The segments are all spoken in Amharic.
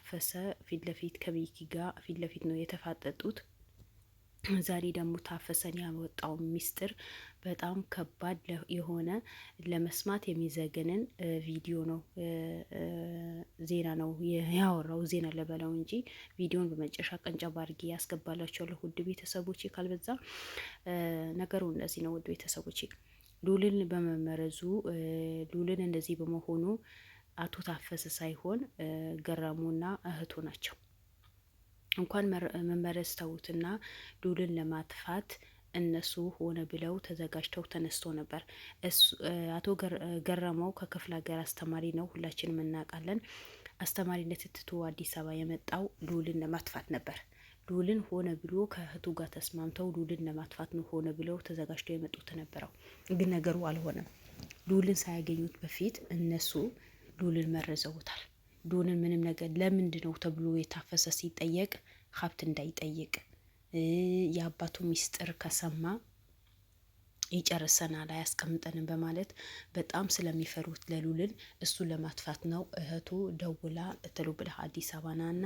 ታፈሰ ፊት ለፊት ከቤኪ ጋር ፊት ለፊት ነው የተፋጠጡት። ዛሬ ደግሞ ታፈሰን ያወጣው ሚስጥር በጣም ከባድ የሆነ ለመስማት የሚዘገንን ቪዲዮ ነው፣ ዜና ነው ያወራው። ዜና ለበላው እንጂ ቪዲዮን በመጨረሻ ቀንጨባ አድርጌ ያስገባላችኋለሁ ውድ ቤተሰቦቼ። ካልበዛ ነገሩ እንደዚህ ነው ውድ ቤተሰቦቼ። ሉልን በመመረዙ ሉልን እንደዚህ በመሆኑ አቶ ታፈሰ ሳይሆን ገረሙና እህቱ ናቸው። እንኳን መመረዝ ተውትና ሉልን ለማጥፋት እነሱ ሆነ ብለው ተዘጋጅተው ተነስቶ ነበር። አቶ ገረመው ከክፍለ ሀገር አስተማሪ ነው፣ ሁላችንም እናውቃለን። አስተማሪነት ትቶ አዲስ አበባ የመጣው ሉልን ለማጥፋት ነበር። ሉልን ሆነ ብሎ ከእህቱ ጋር ተስማምተው ሉልን ለማጥፋት ነው ሆነ ብለው ተዘጋጅተው የመጡት ነበረው። ግን ነገሩ አልሆነም። ሉልን ሳያገኙት በፊት እነሱ ሉልን መረዘውታል። ሉልን ምንም ነገር ለምንድን ነው ተብሎ የታፈሰ ሲጠየቅ ሀብት እንዳይጠይቅ የአባቱ ሚስጥር ከሰማ ይጨርሰናል አያስቀምጠንም በማለት በጣም ስለሚፈሩት ለሉልን እሱን ለማጥፋት ነው እህቱ ደውላ እትሉ ብለህ አዲስ አበባ ናና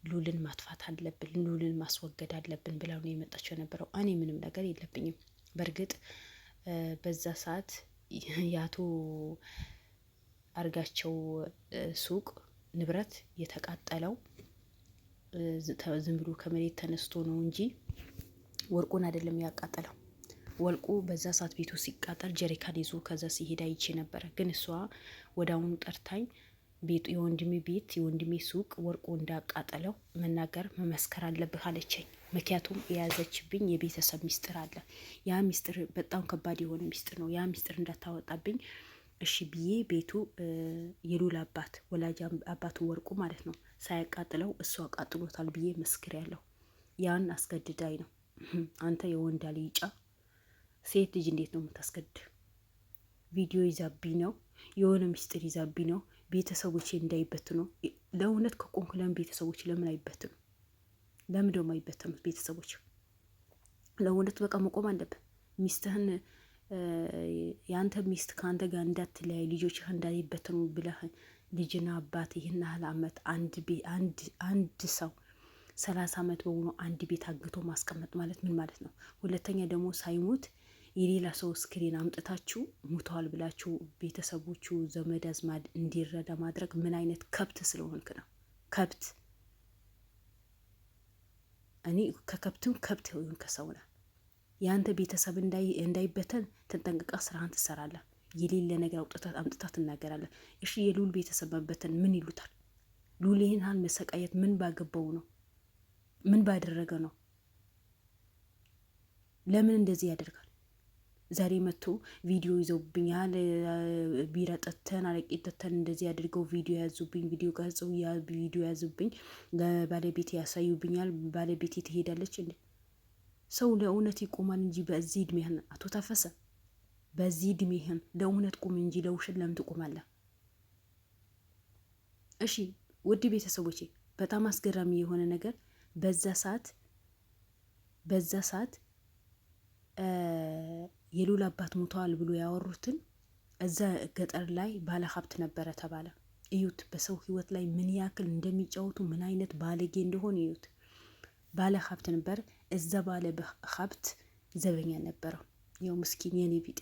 ሉልን ማጥፋት አለብን፣ ሉልን ማስወገድ አለብን ብለው ነው የመጣቸው የነበረው። እኔ ምንም ነገር የለብኝም። በእርግጥ በዛ ሰዓት የአቶ አርጋቸው ሱቅ ንብረት የተቃጠለው ዝም ብሎ ከመሬት ተነስቶ ነው እንጂ ወርቁን አይደለም ያቃጠለው። ወርቁ በዛ ሰዓት ቤቱ ሲቃጠል ጀሪካን ይዞ ከዛ ሲሄድ አይቼ ነበረ። ግን እሷ ወደ አሁኑ ጠርታኝ ቤቱ የወንድሜ ቤት የወንድሜ ሱቅ ወርቁ እንዳቃጠለው መናገር መመስከር አለብህ አለችኝ። ምክንያቱም የያዘችብኝ የቤተሰብ ሚስጥር አለ። ያ ሚስጥር በጣም ከባድ የሆነ ሚስጥር ነው። ያ ሚስጥር እንዳታወጣብኝ እሺ ብዬ ቤቱ የሉል አባት ወላጅ አባቱ ወርቁ ማለት ነው ሳያቃጥለው እሱ አቃጥሎታል ብዬ መስክር ያለው ያን አስገድዳይ ነው። አንተ የወንዳ ልይጫ ሴት ልጅ እንዴት ነው የምታስገድድ? ቪዲዮ ይዛብኝ ነው የሆነ ሚስጥር ይዛብኝ ነው ቤተሰቦቼ እንዳይበትኑ ነው። ለእውነት ከቆንኩ ለምን ቤተሰቦች ለምን አይበትኑ? ለምን ደግሞ አይበትኑት ቤተሰቦች? ለእውነት በቃ መቆም አለብን። ሚስትህን የአንተ ሚስት ከአንተ ጋር እንዳትለያይ ልጆችህ እንዳይበትኑ ብለህ ልጅና አባት ይህን ያህል አመት አንድ ሰው 30 አመት በሆኑ አንድ ቤት አግቶ ማስቀመጥ ማለት ምን ማለት ነው? ሁለተኛ ደግሞ ሳይሞት የሌላ ሰው ስክሪን አምጥታችሁ ሙተዋል ብላችሁ ቤተሰቦቹ ዘመድ አዝማድ እንዲረዳ ማድረግ ምን አይነት ከብት ስለሆንክ ነው? ከብት እኔ ከከብትም ከብት ሆን ከሰው ነህ። ያንተ ቤተሰብ እንዳይበተን ተንጠንቅቃ ስራህን ትሰራለህ። የሌለ ነገር አምጥታ ትናገራለህ። እሺ የሉል ቤተሰብ መበተን ምን ይሉታል? ሉል ይህን ያህል መሰቃየት ምን ባገባው ነው? ምን ባደረገ ነው? ለምን እንደዚህ ያደርጋል? ዛሬ መጥቶ ቪዲዮ ይዘውብኛል፣ ቢራ ጠጥተን አረቄ ጠጥተን እንደዚህ አድርገው ቪዲዮ ያዙብኝ፣ ቪዲዮ ቀርጸው ቪዲዮ ያዙብኝ፣ ለባለቤት ያሳዩብኛል፣ ባለቤት ትሄዳለች እንዴ? ሰው ለእውነት ይቆማል እንጂ በዚህ እድሜህን አቶ ታፈሰ በዚህ እድሜህን ለእውነት ቁም እንጂ ለውሸት ለምን ትቆማለህ? እሺ ውድ ቤተሰቦቼ በጣም አስገራሚ የሆነ ነገር በዛ ሰዓት የሉል አባት ሞተዋል ብሎ ያወሩትን እዛ ገጠር ላይ ባለ ሀብት ነበረ ተባለ። እዩት፣ በሰው ህይወት ላይ ምን ያክል እንደሚጫወቱ ምን አይነት ባለጌ እንደሆነ እዩት። ባለ ሀብት ነበር። እዛ ባለ ሀብት ዘበኛ ነበረው። ያው ምስኪን የኔ ቢጤ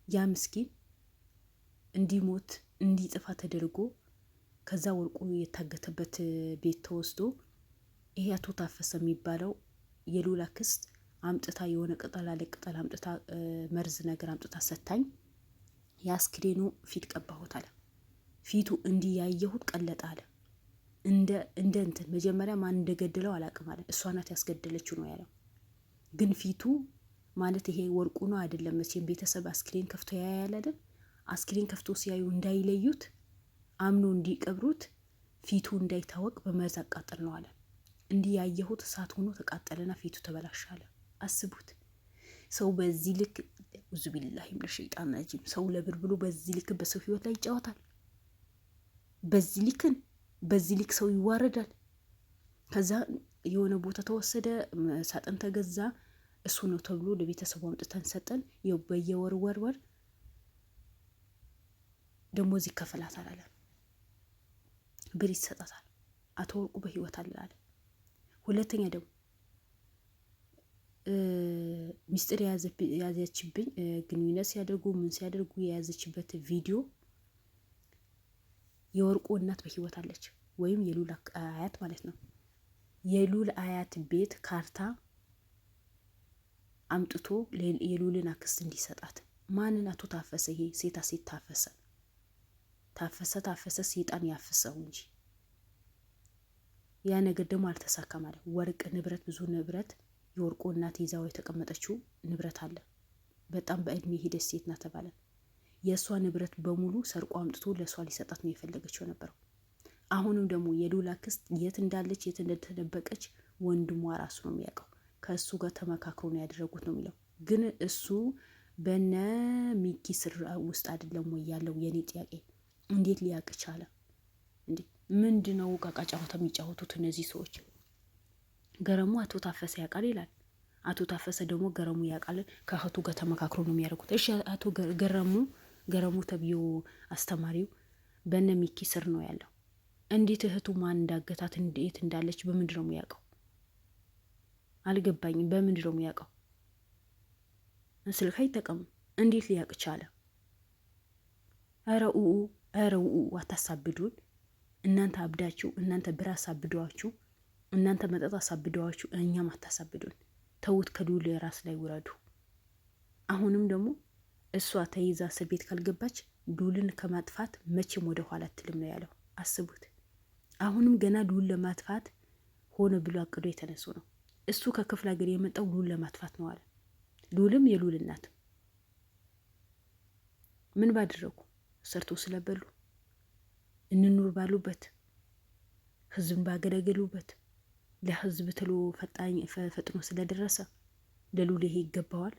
ያ ምስኪን እንዲሞት እንዲጥፋ ተደርጎ ከዛ ወርቁ የታገተበት ቤት ተወስዶ ይሄ አቶ ታፈሰ የሚባለው የሉላ ክስት አምጥታ የሆነ ቅጠል አለ ቅጠል አምጥታ መርዝ ነገር አምጥታ ሰታኝ ያስክሬኑ ፊት ቀባሁት አለ። ፊቱ እንዲህ ያየሁት ቀለጠ አለ። እንደ እንትን መጀመሪያ ማን እንደገደለው አላቅም አለ። እሷ ናት ያስገደለችው ነው ያለው። ግን ፊቱ ማለት ይሄ ወርቁ ነው አይደለም። መቼም ቤተሰብ አስክሬን ከፍቶ ያያል አይደል? አስክሬን ከፍቶ ሲያዩ እንዳይለዩት አምኖ እንዲቀብሩት ፊቱ እንዳይታወቅ በመርዝ አቃጠል ነው አለ። እንዲህ ያየሁት እሳት ሆኖ ተቃጠለና ፊቱ ተበላሻለ። አስቡት። ሰው በዚህ ልክ ውዙ ቢላሂ ምን ሸይጣን ረጂም ሰው ለብር ብሎ በዚህ ልክ በሰው ህይወት ላይ ይጫወታል። በዚህ ልክ ሰው ይዋረዳል። ከዛ የሆነ ቦታ ተወሰደ፣ ሳጥን ተገዛ፣ እሱ ነው ተብሎ ለቤተሰቡ አምጥተን ሰጠን። ይኸው በየወር ደሞዝ ይከፈላታል አለ። ብር ይሰጣታል። አቶ ወርቁ በህይወት አለ። ሁለተኛ ደግሞ ሚስጥር የያዘችብኝ ግንኙነት ሲያደርጉ ምን ሲያደርጉ የያዘችበት ቪዲዮ የወርቁ እናት በህይወት አለች፣ ወይም የሉል አያት ማለት ነው። የሉል አያት ቤት ካርታ አምጥቶ የሉልን አክስት እንዲሰጣት። ማንን? አቶ ታፈሰ። ይሄ ሴታ ሴት ታፈሰ ሴጣን ያፍሰው እንጂ ያ ነገር ደግሞ አልተሳካም አለ። ወርቅ ንብረት፣ ብዙ ንብረት የወርቁ እናት ይዛው የተቀመጠችው ንብረት አለ። በጣም በእድሜ ሄደች ሴት ናት ተባለ። የእሷ ንብረት በሙሉ ሰርቆ አምጥቶ ለእሷ ሊሰጣት ነው የፈለገችው ነበረው። አሁንም ደግሞ የሉላ አክስት የት እንዳለች የት እንደተደበቀች ወንድሟ ራሱ ነው የሚያውቀው። ከእሱ ጋር ተመካክሮ ነው ያደረጉት ነው የሚለው። ግን እሱ በነ ሚኪ ስር ውስጥ አይደለም ወይ ያለው? የኔ ጥያቄ እንዴት ሊያውቅ ቻለ? እንዴ ምንድን ነው ቃቃ ጨዋታ የሚጫወቱት እነዚህ ሰዎች? ገረሙ አቶ ታፈሰ ያውቃል ይላል። አቶ ታፈሰ ደግሞ ገረሙ ያውቃል፣ ከእህቱ ጋር ተመካክሮ ነው የሚያደርጉት። እሺ አቶ ገረሙ ተብዬው አስተማሪው በነ ሚኪ ስር ነው ያለው። እንዴት እህቱ ማን እንዳገታት እንዴት እንዳለች በምንድን ነው የሚያውቀው? አልገባኝም። በምንድን ነው የሚያውቀው? ስልክ አይጠቀሙም። እንዴት ሊያውቅ ቻለ? ኧረ አታሳብዱን እናንተ አብዳችሁ፣ እናንተ ብር አሳብደዋችሁ፣ እናንተ መጠጥ አሳብደዋችሁ፣ እኛም አታሳብዱን። ተውት፣ ከዱል ራስ ላይ ውረዱ። አሁንም ደግሞ እሷ ተይዛ እስር ቤት ካልገባች ዱልን ከማጥፋት መቼም ወደ ኋላ አትልም ነው ያለው። አስቡት። አሁንም ገና ዱል ለማጥፋት ሆነ ብሎ አቅዶ የተነሱ ነው። እሱ ከክፍለ ሀገር የመጣው ዱል ለማጥፋት ነው አለ። ዱልም የሉል እናት ምን ባደረጉ? ሰርቶ ስለበሉ እንኑር ባሉበት፣ ህዝብን ባገለገሉበት፣ ለህዝብ ትሎ ፈጥኖ ስለደረሰ ለሉል ይሄ ይገባዋል።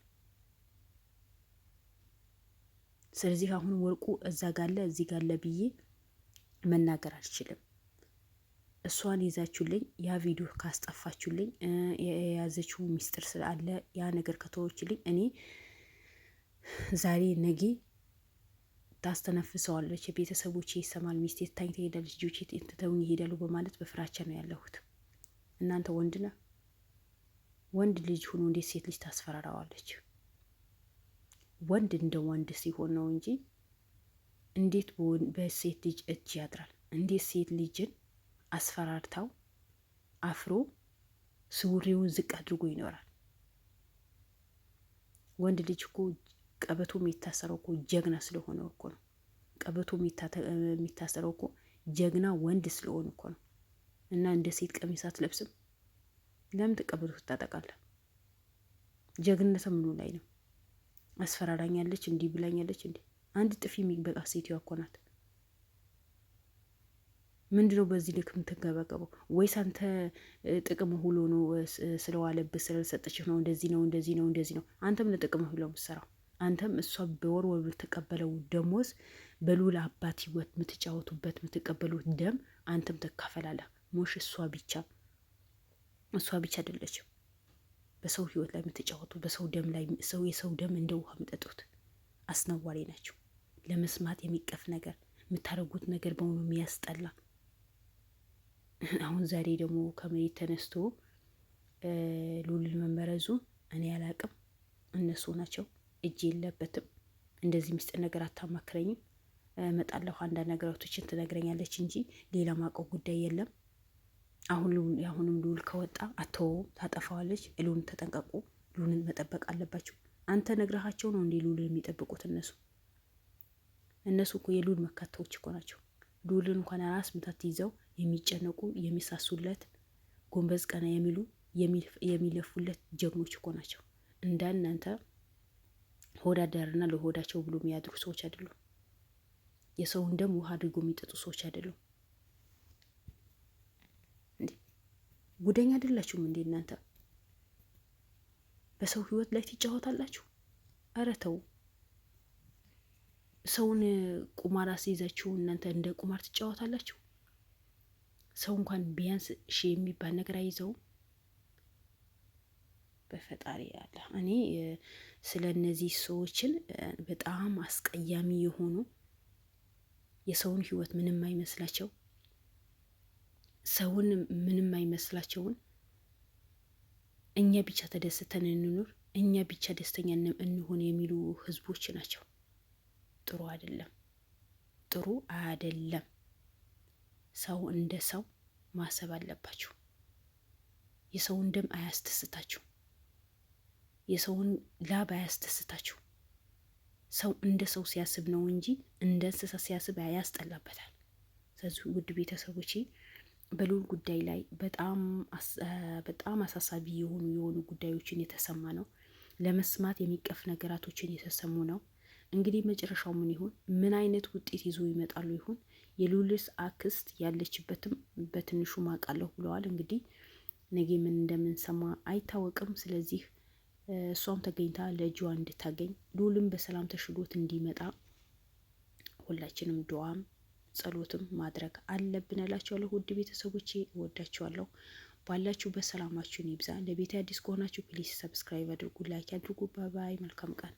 ስለዚህ አሁን ወርቁ እዛ ጋለ እዚህ ጋለ ብዬ መናገር አልችልም። እሷን ይዛችሁልኝ ያ ቪዲዮ ካስጠፋችሁልኝ የያዘችው ሚስጥር ስላለ ያ ነገር ከተወችልኝ እኔ ዛሬ ነገ ታስተነፍሰዋለች፣ የቤተሰቦቼ ይሰማል፣ ሚስቴ ታኝ ትሄዳለች፣ ልጆቼ ትተውኝ ይሄዳሉ በማለት በፍራቻ ነው ያለሁት። እናንተ ወንድ ልጅ ሆኖ እንዴት ሴት ልጅ ታስፈራራዋለች? ወንድ እንደ ወንድ ሲሆን ነው እንጂ እንዴት በሴት ልጅ እጅ ያድራል? እንዴት ሴት ልጅን አስፈራርታው አፍሮ ሱሪውን ዝቅ አድርጎ ይኖራል? ወንድ ልጅ እኮ ቀበቶ የሚታሰረው እኮ ጀግና ስለሆነ እኮ ነው። ቀበቶ የሚታሰረው እኮ ጀግና ወንድ ስለሆነ እኮ ነው። እና እንደ ሴት ቀሚስ አትለብስም? ለምን ቀበቶ ትታጠቃለህ? ጀግንነት ምኑ ላይ ነው? አስፈራራኛለች፣ እንዲህ ብላኛለች፣ እንዲህ አንድ ጥፊ የሚበቃ ሴትዮ እኮ ናት። ምንድነው በዚህ ልክ የምትገበገበው? ወይስ አንተ ጥቅም ሁሉ ነው ስለዋለብህ ስለሰጠችህ ነው እንደዚህ ነው? አንተም ለጥቅም ሁሉ የምትሰራው አንተም እሷ በወር የምትቀበለው ደሞዝ በሉል አባት ህይወት የምትጫወቱበት የምትቀበሉት ደም አንተም ትካፈላለህ። ሞሽ እሷ ብቻ አይደለችም በሰው ህይወት ላይ የምትጫወቱ፣ በሰው ደም ላይ የሰው ደም እንደ ውሃ የምጠጡት አስነዋሪ ናቸው። ለመስማት የሚቀፍ ነገር የምታደርጉት ነገር በሙሉ የሚያስጠላ። አሁን ዛሬ ደግሞ ከመሬት ተነስቶ ሉልን መመረዙ እኔ አላቅም፣ እነሱ ናቸው። እጅ የለበትም። እንደዚህ ምስጢር ነገር አታማክረኝም። መጣለሁ አንዳንድ ነገሮችን ትነግረኛለች እንጂ ሌላ ማቀው ጉዳይ የለም። አሁንም ሉል ከወጣ አተወውም፣ ታጠፋዋለች። ሉልን ተጠንቀቁ። ሉልን መጠበቅ አለባቸው። አንተ ነግረሃቸው ነው እንዴ ሉልን የሚጠብቁት? እነሱ እኮ የሉል መካታዎች እኮ ናቸው። ሉልን እንኳን ራስ ምታት ይዘው የሚጨነቁ የሚሳሱለት፣ ጎንበዝ ቀና የሚሉ የሚለፉለት ጀግኖች እኮ ናቸው። እንዳናንተ ሆዳዳርና ለሆዳቸው ብሎ የሚያድሩ ሰዎች አይደሉም። የሰውን ደም ውሃ አድርጎ የሚጠጡ ሰዎች አይደሉም። ጉደኛ አይደላችሁም እንዴ እናንተ? በሰው ህይወት ላይ ትጫወታላችሁ። ኧረ ተው። ሰውን ቁማር አስይዛችሁ እናንተ እንደ ቁማር ትጫወታላችሁ። ሰው እንኳን ቢያንስ የሚባል ነገር አይዘውም። በፈጣሪ ያለ እኔ ስለ እነዚህ ሰዎችን በጣም አስቀያሚ የሆኑ የሰውን ህይወት ምንም አይመስላቸው ሰውን ምንም አይመስላቸውን እኛ ብቻ ተደስተን እንኑር፣ እኛ ብቻ ደስተኛ እንሆን የሚሉ ህዝቦች ናቸው። ጥሩ አይደለም፣ ጥሩ አይደለም። ሰው እንደ ሰው ማሰብ አለባችሁ። የሰውን ደም አያስደስታችሁ፣ የሰውን ላብ አያስደስታችሁ። ሰው እንደ ሰው ሲያስብ ነው እንጂ እንደ እንስሳ ሲያስብ ያስጠላበታል። ስለዚህ ውድ ቤተሰቦቼ በልዑል ጉዳይ ላይ በጣም አሳሳቢ የሆኑ ጉዳዮችን የተሰማ ነው። ለመስማት የሚቀፍ ነገራቶችን የተሰሙ ነው። እንግዲህ መጨረሻው ምን ይሆን? ምን አይነት ውጤት ይዞ ይመጣሉ ይሆን? የልዑልስ አክስት ያለችበትም በትንሹ ማቃለሁ ብለዋል። እንግዲህ ነገ ምን እንደምንሰማ አይታወቅም። ስለዚህ እሷም ተገኝታ ለእጅዋ እንድታገኝ ልዑልም በሰላም ተሽሎት እንዲመጣ ሁላችንም ዱዓም ጸሎትም ማድረግ አለብን እላችኋለሁ። ውድ ቤተሰቦቼ እወዳችኋለሁ። ባላችሁ በሰላማችሁን ይብዛ። ለቤት አዲስ ከሆናችሁ ፕሊዝ ሰብስክራይብ አድርጉ፣ ላይክ አድርጉ። ባይ መልካም ቀን